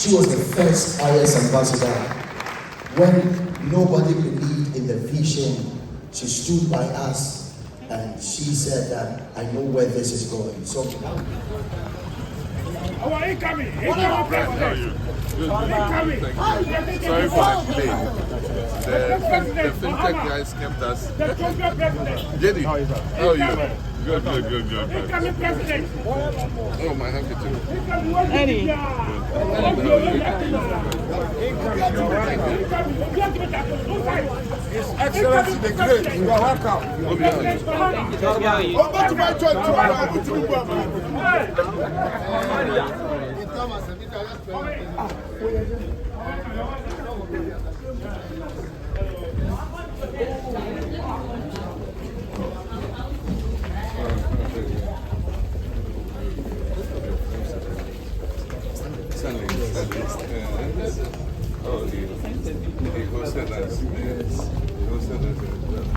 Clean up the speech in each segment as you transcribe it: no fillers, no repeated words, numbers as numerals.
She was the first IYES ambassador. When nobody believed in the vision, she stood by us and she said that, I know where this is going. So, incoming president. Sorry for the delay. The fintech guys kept us. Jenny, how are you? Good. Incoming president. Oh, my handkerchief. Eddie. His Excellency the Great, you are welcome.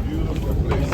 Beautiful place.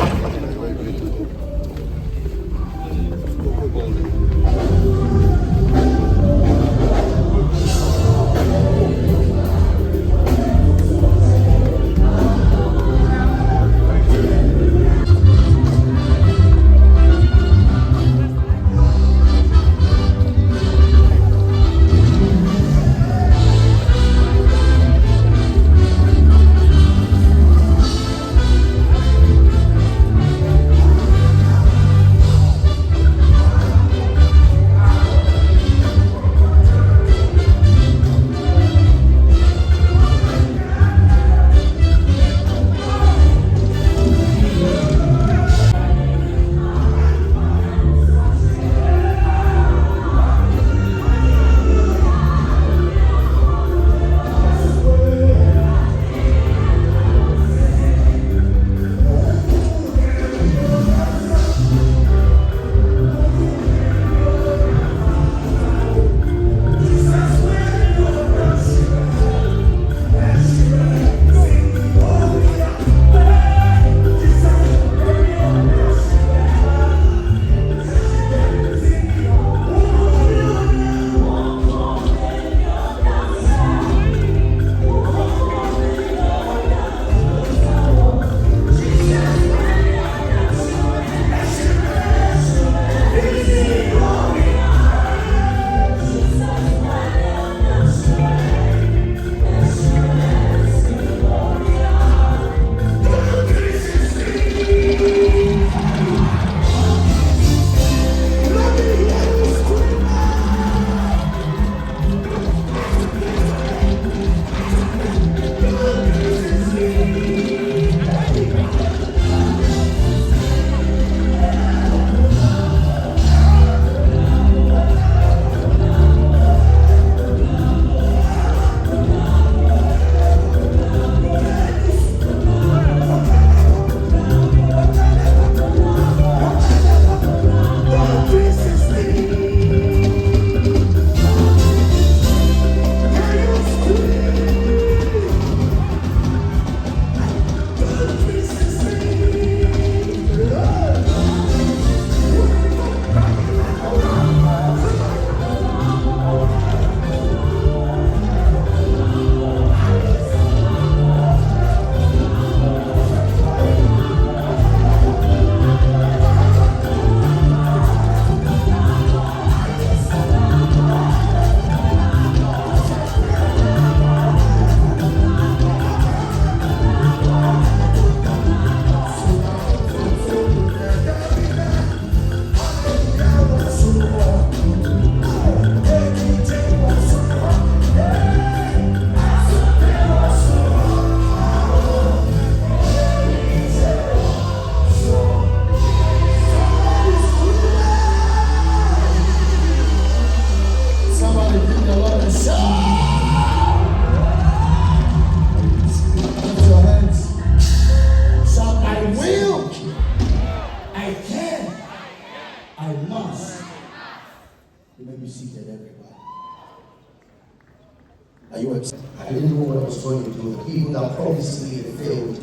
Are you upset? I didn't know what I was going to do. The people that promised me it failed.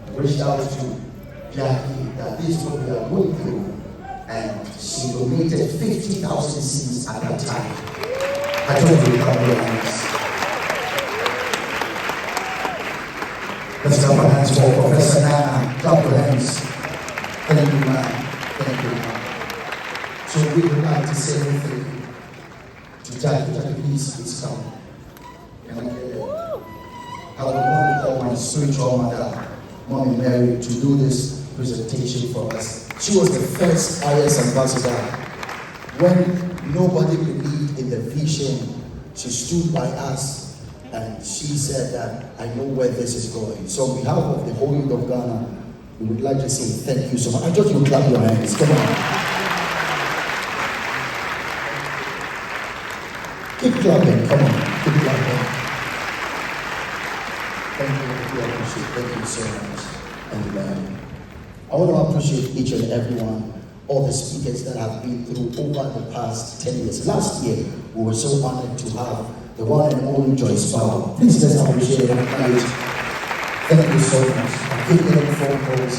I reached out to Jackie that this is what we are going through, and she donated 50,000 cedis at that time. I told you to clap your hands. Let's clap our hands for Professor Naana. Clap your hands. Thank you, man. Thank you, man. So we would like to say thank you to Jackie. Jackie, please come. I would want to call my spiritual mother, Mommy Mary, to do this presentation for us. She was the first IYES ambassador. When nobody believed in the vision, she stood by us and she said that, I know where this is going. So on behalf of the whole youth of Ghana, we would like to say thank you so much. I just want you to clap your hands. Come on. Keep clapping. Come on. Keep clapping. Thank you. We appreciate. Thank you so much. And I want to appreciate each and everyone, all the speakers that have been through over the past 10 years. Last year, we were so honored to have the one and only Joyce Power. Please let's appreciate and acknowledge. Thank you so much. I keep getting phone calls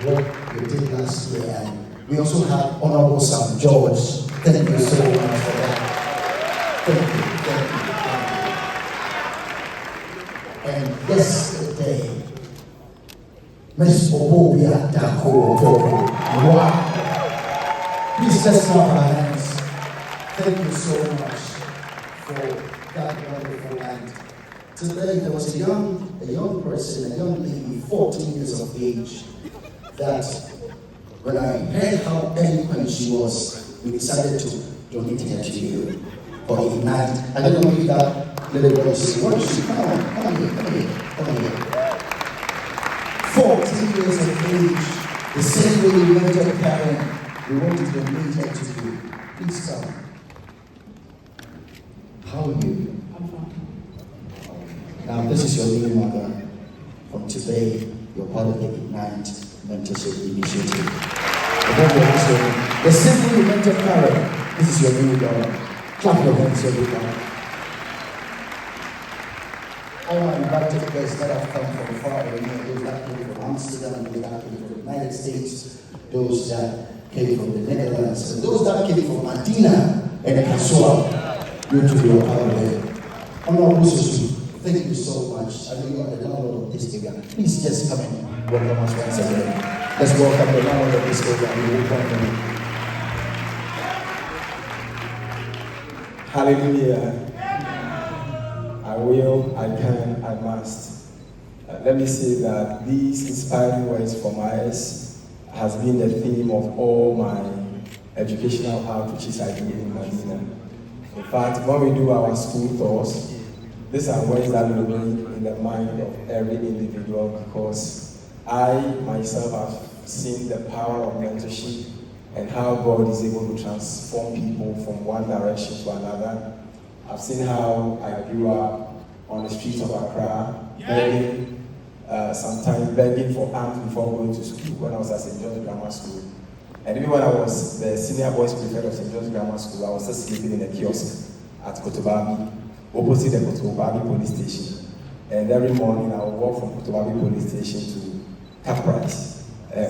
what you did last year. And we also have Honorable Sam George. Thank you so much for that. Thank you. Thank you. And yesterday, Miss Obobia Dako. Wow. Please let's clap our hands. Thank you so much for that wonderful and today there was a young person, a young lady, 14 years of age, that when I heard how eloquent she was, we decided to donate her to you for Ignite. I don't know if that little girl is what is she? Come here. 14 years of age, the same way you went to a parent, we want to donate her to you. Please come. How are you? I'm fine. Now this is your new mother. From today, you're part of the Ignite Mentorship Initiative. The same way you went to a parent, this is your new daughter. Clap your hands, everybody. All my invited guests that have come from far away, those that came from Amsterdam, those that came from the United States, those that came from the Netherlands, and those that came from Medina and Kasua, you to be a part of it. Honorable Susu, thank you so much. I know you are the landlord of this area. Please just come and welcome us once again. Let's welcome the landlord of this area. We will welcome him. Hallelujah. I will, I can, I must. Let me say that these inspiring words from IYES has been the theme of all my educational outreaches I do in Medina. In fact, when we do our school tours, these are words that remain in the mind of every individual because I myself have seen the power of mentorship and how God is able to transform people from one direction to another. I've seen how I grew up on the streets of Accra, begging, sometimes begging for alms before going to school when I was at St. George Grammar School. And even when I was the senior boys prefect of St. George Grammar School, I was just sleeping in a kiosk at Kotobabi, opposite the Kotobabi police station. And every morning I would walk from Kotobabi police station to Caprice,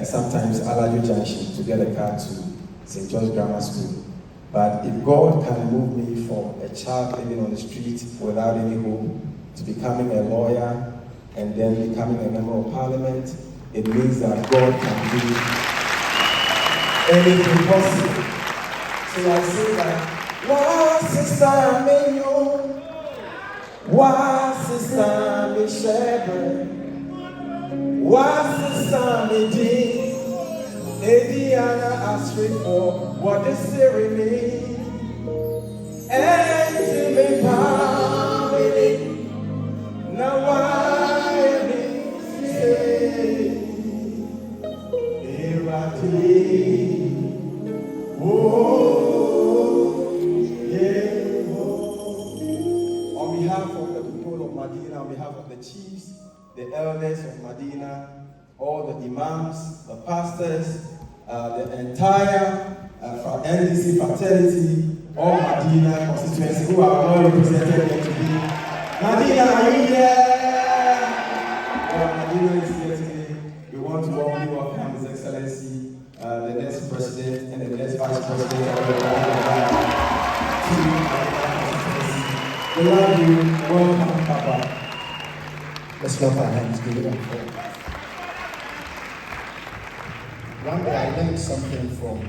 sometimes Alajo Junction to get a car to St. George Grammar School. But if God can move me from a child living on the street without any hope to becoming a lawyer and then becoming a member of parliament, it means that God can do anything possible. So I say that, wa sister me yo, wa sister me shepherd, wa sister me dean. Ediana asked for what is serving me, and to be family. Now I say, oh, yeah. On behalf of the people of Medina, on behalf of the chiefs, the elders of Medina, all the imams, the pastors, the entire NDC fraternity, all Medina constituency who are all represented here today. Medina, are you here? Well, Medina is here today. We want to warmly welcome His Excellency, the next president and the next vice president of the We love you. Welcome, Papa. Let's clap our hands. Give it up for him. One day I learned something from,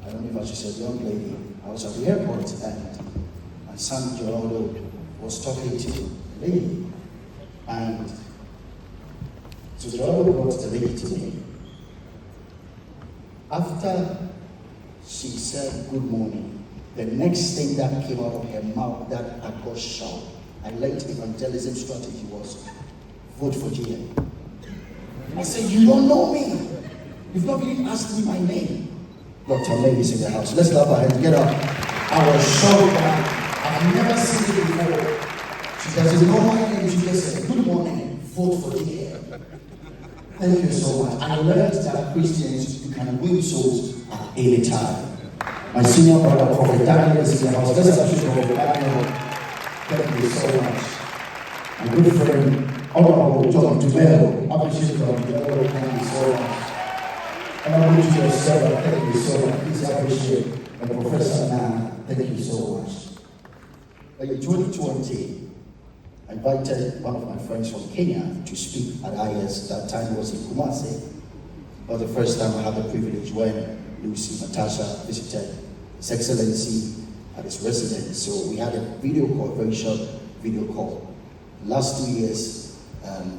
I don't know if I should say, a young lady. I was at the airport and my son Geraldo was talking to a lady. And so Geraldo brought the lady to me. After she said good morning, the next thing that came out of her mouth that I got shocked, I learned evangelism strategy was vote for GM. I said, you don't know me. You've not even asked me my name. Dr. Mary's in the house. Let's clap our hands. Get up. I was shocked that I've never seen it before. She says, you know my name? She just said, good morning, vote for GM. Thank you so much. I learned that Christians, you can win souls at any time. My senior brother, Prophet Daniel, is in the house. Let's appreciate Prophet Daniel. Thank you so much. My good friend, Honorable John Dumelo, appreciate John Dumelo. Thank you so much. Honorable to yourself, thank you so much. Please appreciate. And Professor Naana, thank you so much. In 2020, I invited one of my friends from Kenya to speak at IYES. That time was in Kumasi. It was the first time I had the privilege when Lucy Matasha visited His Excellency at his residence. So we had a video call, very short video call. Last 2 years,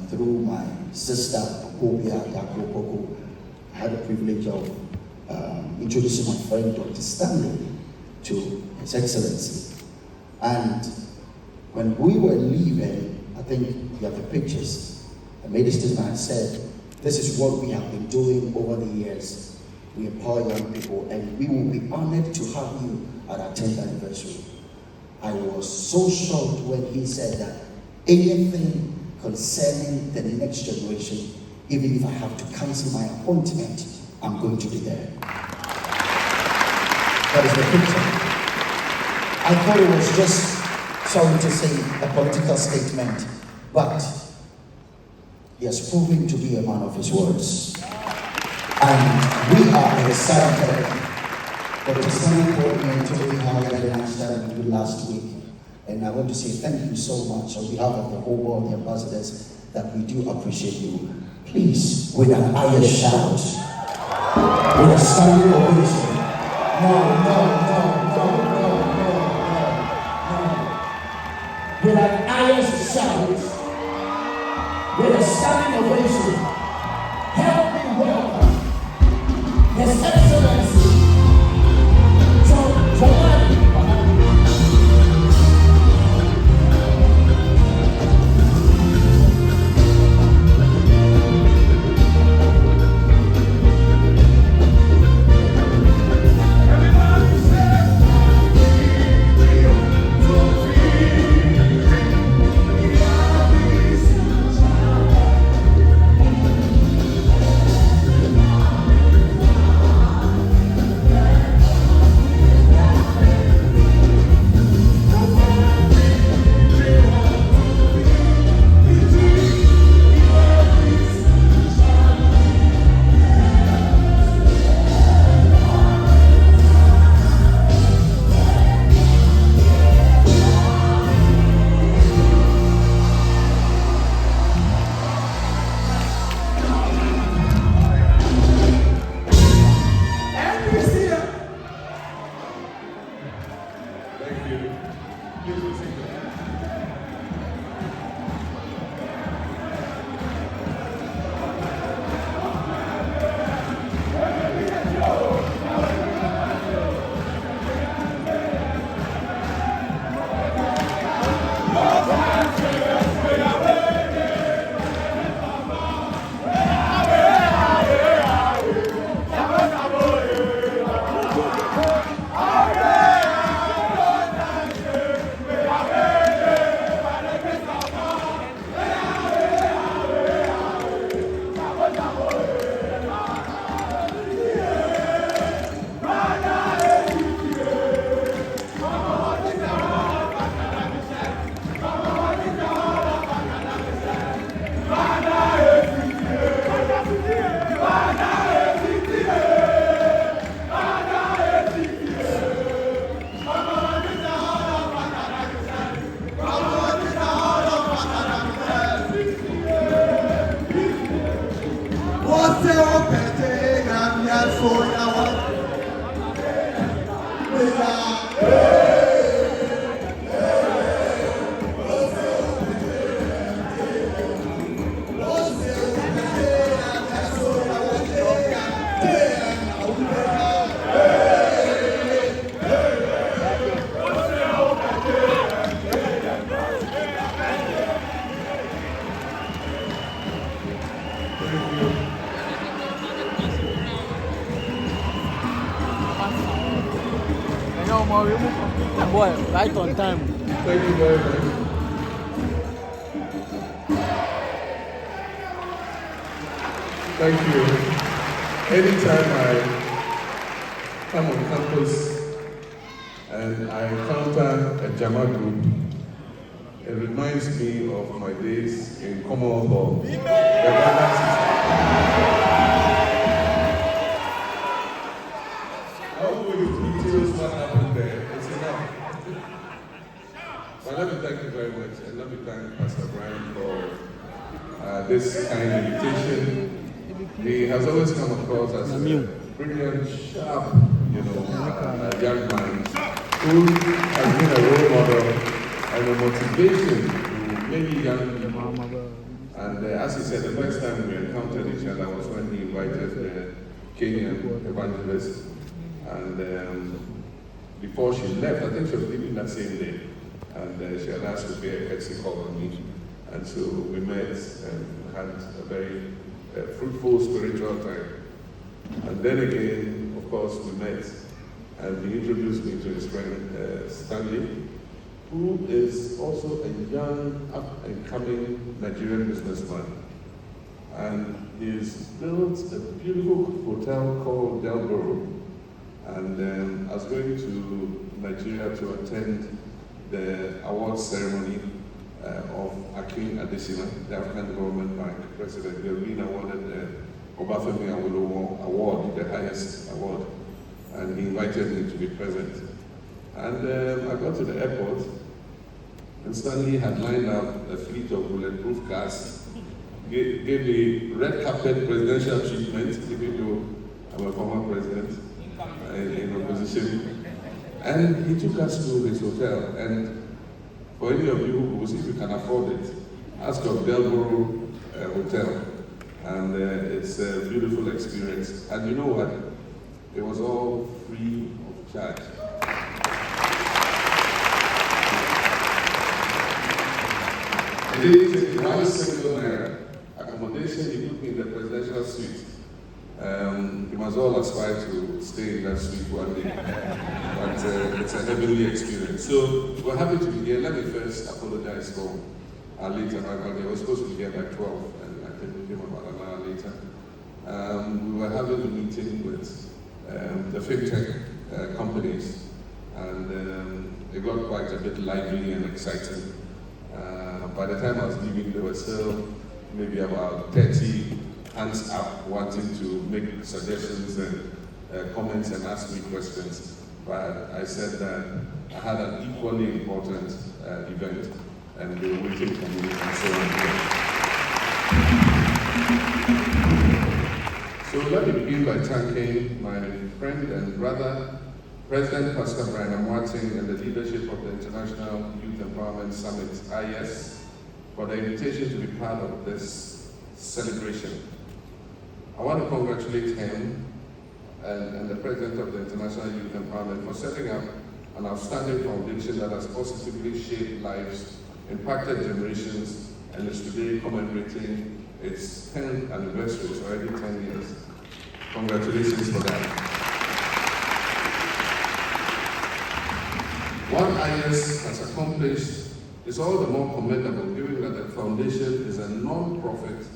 through my sister, Appiah, I had the privilege of introducing my friend, Dr. Stanley, to His Excellency. And when we were leaving, I think you have the pictures, I made a statement and said, this is what we have been doing over the years. We empower young people, and we will be honored to have you at our 10th anniversary. I was so shocked when he said that anything concerning the next generation, even if I have to cancel my appointment, I'm going to be there. That is the picture. I thought it was just, sorry to say, a political statement, but he has proven to be a man of his words. And we are excited. Dr. Stanley called me and told me how he had announced that we did last week. And I want to say thank you so much on behalf of the whole board, the ambassadors, that we do appreciate you. Please, with an iron shout, with a standing ovation. No. With an iron shout, with a standing ovation, help me welcome His Excellency John Mahama. Boy, right on time. Thank you very much. Thank you. Anytime I come on campus and I encounter a Agyemang group, it reminds me of my days in Commonwealth Hall. I won't go into details what happened there. It's enough. But let me thank you very much, and let me thank Pastor Brian for this kind invitation. He has always come across as a brilliant, sharp, young man who has been a role model and a motivation to many young people. And as he said, the first time we encountered each other was when he invited the Kenyan evangelist. And before she left, I think she was leaving that same day, and she had asked to pay a courtesy call on me. And so we met and had a very fruitful spiritual time. And then again, of course, we met, and he introduced me to his friend Stanley, who is also a young, up-and-coming Nigerian businessman. And he's built a beautiful hotel called Delboro. And I was going to Nigeria to attend the awards ceremony of Akin Adesina, the African Development Bank president. They've been awarded the Obafemi Awolowo Award, the highest award, and he invited me to be present. And I got to the airport, and Stanley had lined up a fleet of bulletproof cars, gave me red carpet presidential treatment, even though I'm a former president in opposition. And he took us to his hotel. And for any of you who will see if you can afford it, ask of Delboro Hotel. And it's a beautiful experience. And you know what? It was all free of charge. It didn't take 1 single naira. Accommodation, he put me in the presidential suite. We must all aspire to stay in that suite one day, but it's a heavenly experience. So we're happy to be here. Let me first apologize for our late arrival. They were supposed to be here by 12, and I think we came about an hour later. We were having a meeting with the fintech companies, and it got quite a bit lively and exciting. By the time I was leaving, there were still maybe about 30 hands up wanting to make suggestions and comments and ask me questions. But I said that I had an equally important event, and they were waiting for me, and so on. So let me begin by thanking my friend and brother, President Pastor Brian IYES, and the leadership of the International Youth Empowerment Summit, IYES, for the invitation to be part of this celebration. I want to congratulate him and the President of the International Youth Empowerment for setting up an outstanding foundation that has positively shaped lives, impacted generations, and is today commemorating its 10th anniversary. It's already 10 years. Congratulations for that. What IYES has accomplished is all the more commendable, given that the foundation is a non-profit,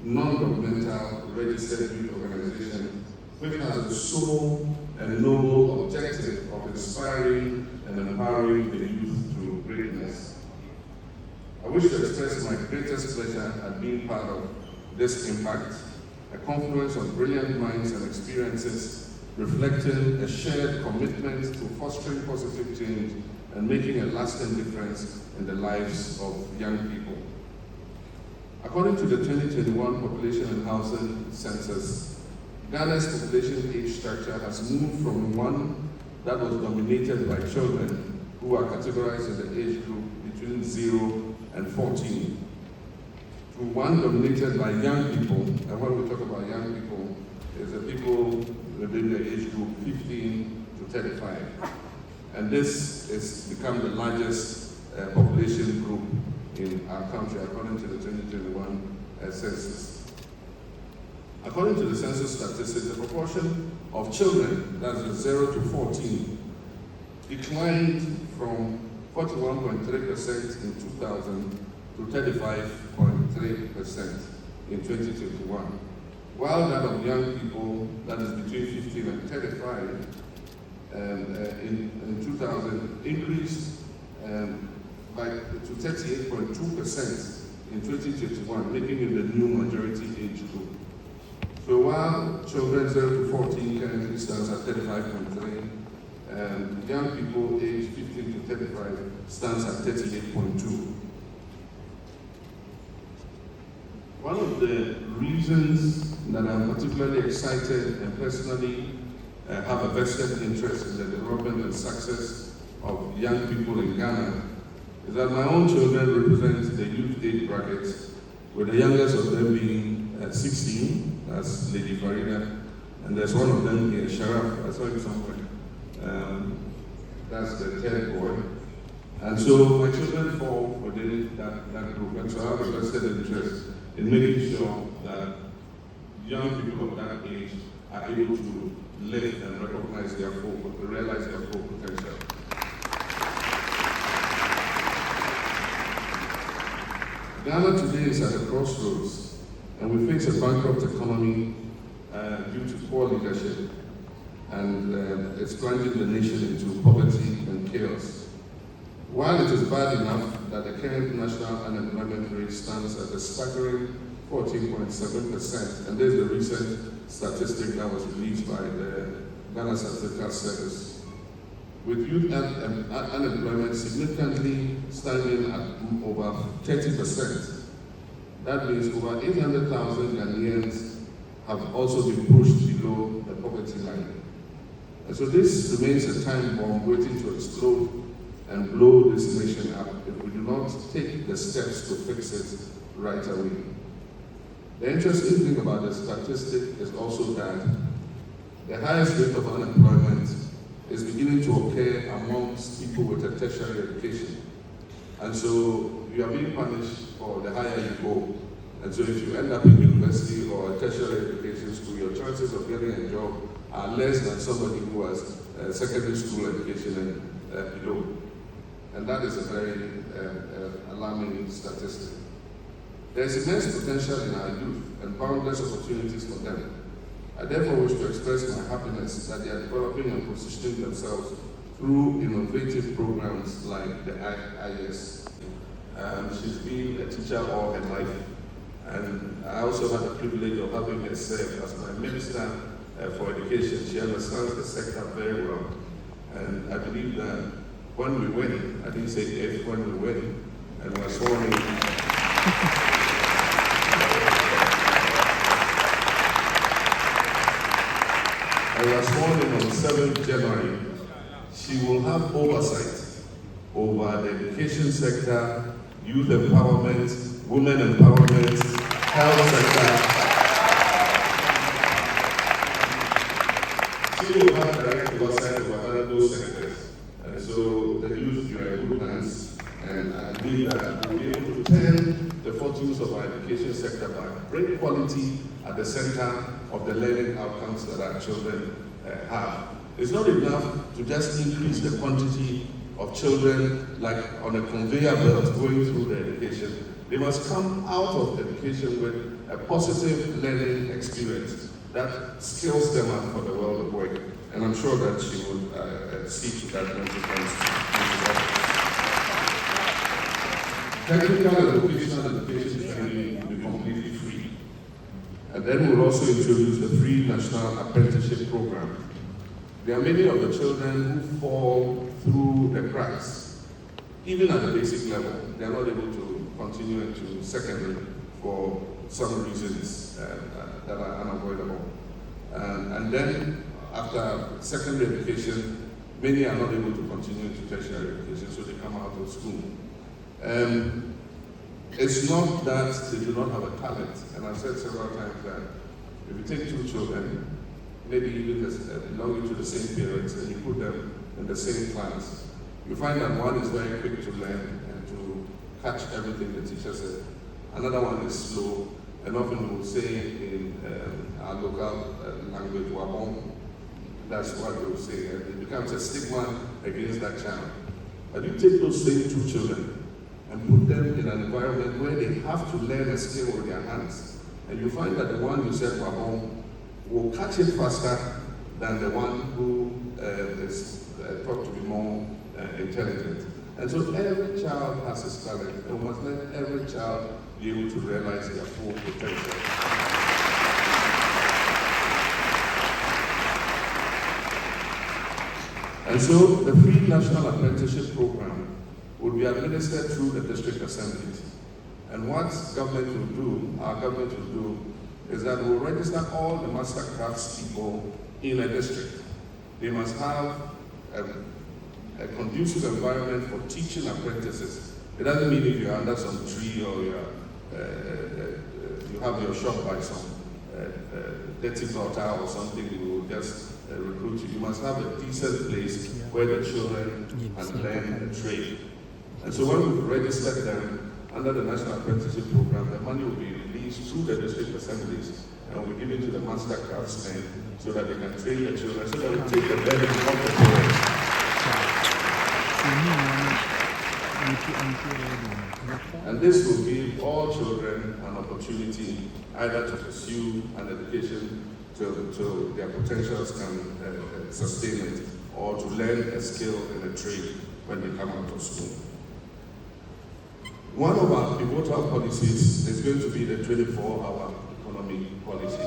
non-governmental, registered youth organization which has the sole and noble objective of inspiring and empowering the youth through greatness. I wish to express my greatest pleasure at being part of this impact, a confluence of brilliant minds and experiences reflecting a shared commitment to fostering positive change and making a lasting difference in the lives of young people. According to the 2021 Population and Housing Census, Ghana's population age structure has moved from one that was dominated by children who are categorized in the age group between 0 and 14, to one dominated by young people. And when we talk about young people, it's the people within the age group 15 to 35. And this has become the largest population group in our country, according to the 2021 census. According to the census statistics, the proportion of children, that's 0 to 14, declined from 41.3% in 2000 to 35.3% in 2021. While that of young people, that is between 15 and 35, in 2000 increased to 38.2% in 2021, making it the new majority age group. So while children 0 to 14 currently stands at 35.3, and young people aged 15 to 35 stands at 38.2. One of the reasons that I'm particularly excited and personally have a vested interest in the development and success of young people in Ghana is that my own children represent the youth age bracket, with the youngest of them being 16, that's Lady Farida, and there's one of them here, Sharaf, I saw him somewhere. That's the third boy. And so my children fall within that group, and so I have a vested interest in making sure that young people of that age are able to live and recognize their full, realize their full potential. Ghana today is at a crossroads, and we face a bankrupt economy due to poor leadership, and it's plunging the nation into poverty and chaos. While it is bad enough that the current national unemployment rate stands at a staggering 14.7%, and there's the recent statistic that was released by the Ghana Statistical Service, with youth unemployment significantly standing at over 30%. That means over 800,000 Ghanaians have also been pushed below the poverty line. And so this remains a time bomb waiting to explode and blow this nation up if we do not take the steps to fix it right away. The interesting thing about the statistic is also that the highest rate of unemployment is beginning to occur amongst people with a tertiary education. And so you are being punished for the higher you go. And so if you end up in university or a tertiary education school, your chances of getting a job are less than somebody who has a secondary school education and below. And that is a very alarming statistic. There is immense potential in our youth and boundless opportunities for them. I therefore wish to express my happiness that they are developing and positioning themselves through innovative programs like the IYES. She's been a teacher all her life, and I also had the privilege of having her serve as my minister for education. She understands the sector very well, and I believe that when we win, I didn't say if, when we win, and we're sworn in. We are sworn in on 7th January. She will have oversight over the education sector, youth empowerment, women empowerment, health sector. She will have direct oversight over those sectors. And so the youth, you are in good hands. And I believe that we'll be able to turn the fortunes of our education sector back, bring quality at the center of the learning outcomes that our children have. It's not enough to just increase the quantity of children like on a conveyor belt going through the education. They must come out of education with a positive learning experience that skills them up for the world of work. And I'm sure that she would see to that when she comes to technical and vocational education training will be completely free. And then we'll also introduce the free national apprenticeship program. There are many of the children who fall through the cracks, even at the basic level. They are not able to continue into secondary for some reasons that are unavoidable. And then after secondary education, many are not able to continue to tertiary education, so they come out of school. It's not that they do not have a talent, and I've said several times that if you take two children, maybe even belonging to the same parents, and you put them in the same class, you find that one is very quick to learn and to catch everything the teacher said. Another one is slow, and often we will say in our local language, wabong. That's what we will say, and it becomes a stigma against that child. But you take those same two children and put them in an environment where they have to learn a skill with their hands, and you find that the one you said wabong will catch it faster than the one who is thought to be more intelligent. And so every child has his talent, and we must let every child be able to realize their full potential. And so the free national apprenticeship program will be administered through the district assemblies. And what government will do, our government will do, is that we'll register all the master crafts people in a district. They must have a conducive environment for teaching apprentices. It doesn't mean if you're under some tree or you have your shop by some dirty daughter or something, we will just recruit you. You must have a decent place where the children can learn a trade. And so when we register them under the National Apprenticeship Program, the money will be released through the district assemblies and will be given to the master craftsmen so that they can train the children, so that we take the benefit of the parents. And this will give all children an opportunity either to pursue an education till their potentials can sustain it, or to learn a skill in a trade when they come out of school. One of our pivotal policies is going to be the 24-hour economy policy.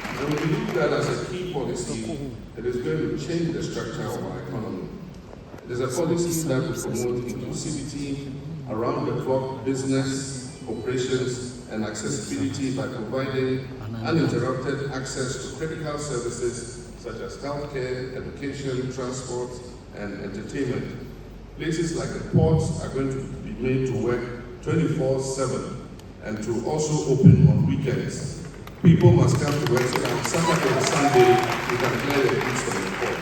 And we believe that as a key policy, it is going to change the structure of our economy. It is a policy that will promote inclusivity, around-the-clock business, operations, and accessibility by providing uninterrupted access to critical services such as healthcare, education, transport, and entertainment. Places like the ports are going to be made to work 24/7 and to also open on weekends. People must come to work so that on Saturday and Sunday you can clear the goods from the port.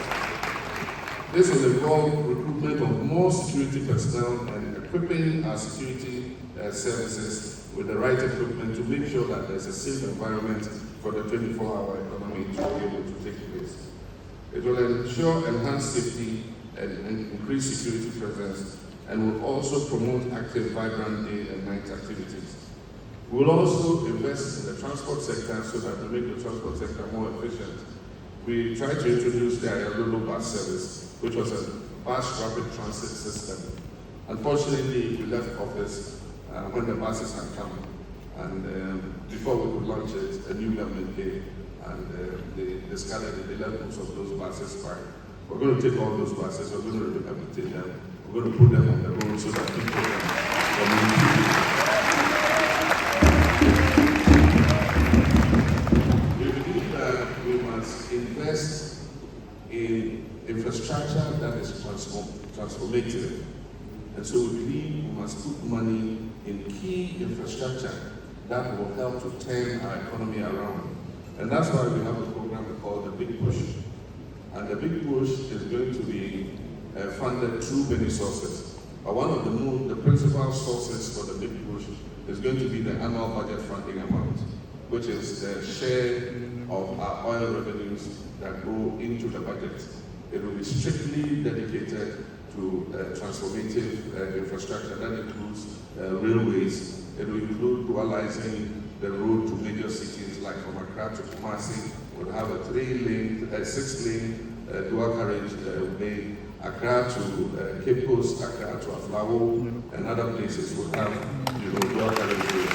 This will involve recruitment of more security personnel and equipping our security services with the right equipment to make sure that there's a safe environment for the 24-hour economy to be able to take place. It will ensure enhanced safety and increase security presence, and will also promote active, vibrant day and night activities. We will also invest in the transport sector so that we make the transport sector more efficient. We tried to introduce the Agyemang bus service, which was a bus rapid transit system. Unfortunately, we left office when the buses had come, and before we could launch it, a new government came, and they discarded it. They left most of those buses back. We're going to take all those buses, we're going to rehabilitate them, we're going to put them on the road so that people can communicate. We believe that we must invest in infrastructure that is transformative. And so we believe we must put money in key infrastructure that will help to turn our economy around. And that's why we have a program called the Big Push. And the Big Push is going to be funded through many sources. But one of the principal sources for the Big Push is going to be the annual budget funding amount, which is the share of our oil revenues that go into the budget. It will be strictly dedicated to transformative infrastructure that includes railways. It will include dualizing the road to major cities like from Accra to Kumasi. We'll have a 6-lane dual carriage lane. Accra to Cape Coast, Accra to Aflawo, and other places will have dual carriage roads.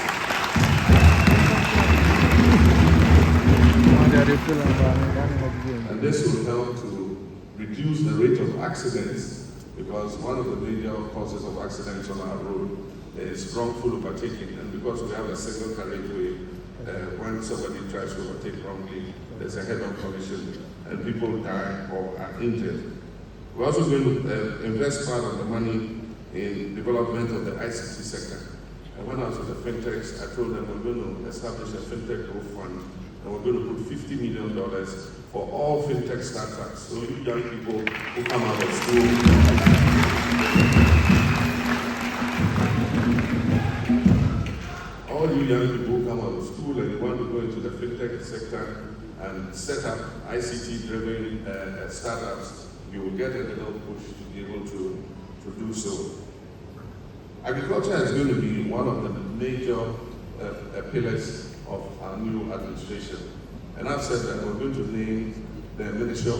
And this will help to reduce the rate of accidents because one of the major causes of accidents on our road is wrongful overtaking, and because we have a single carriageway, when somebody tries to overtake wrongly, there's a head-on collision and people die or are injured. We're also going to invest part of the money in development of the ICT sector. And when I was with the fintechs, I told them we're going to establish a fintech growth fund, and we're going to put $50 million for all fintech startups. So you young people who come out of school, all you young people who come out of school and you want to go into the fintech sector and set up ICT-driven startups, you will get a little push to be able to do so. Agriculture is going to be one of the major pillars of our new administration. And I've said that we're going to name the Ministry of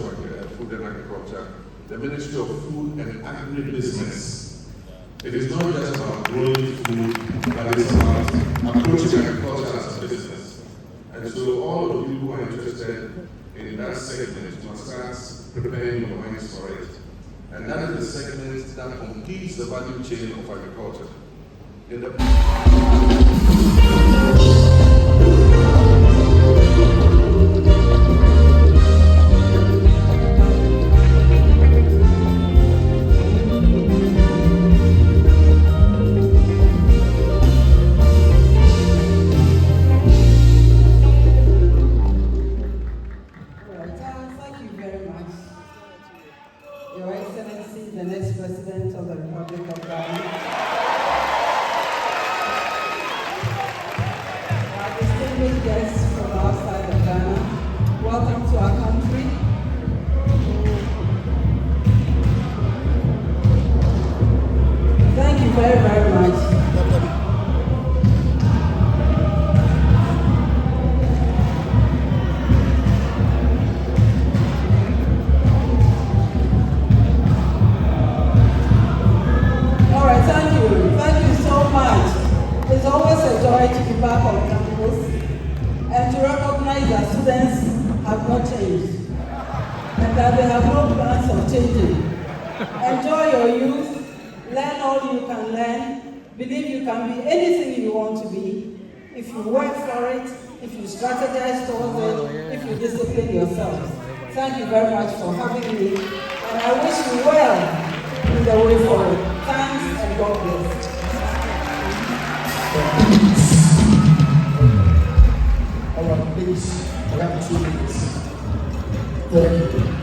Food and Agriculture the Ministry of Food and Agribusiness. It is not just about growing food, but it's about approaching agriculture as a business. And so all of you who are interested in that segment must start preparing your minds for it. And that is the segment that completes the value chain of agriculture. In the Your Excellency, the next President of the Republic of Ghana, our distinguished guests from outside of Ghana, welcome to our country. Thank you very, very much. It's always a joy to be back on campus and to recognize that students have not changed and that they have no plans of changing. Enjoy your youth, learn all you can learn, believe you can be anything you want to be if you work for it, if you strategize towards it, if you discipline yourselves. Thank you very much for having me, and I wish you well in the way forward. Thanks and God bless. All right, please, we have 2 minutes. Thank you.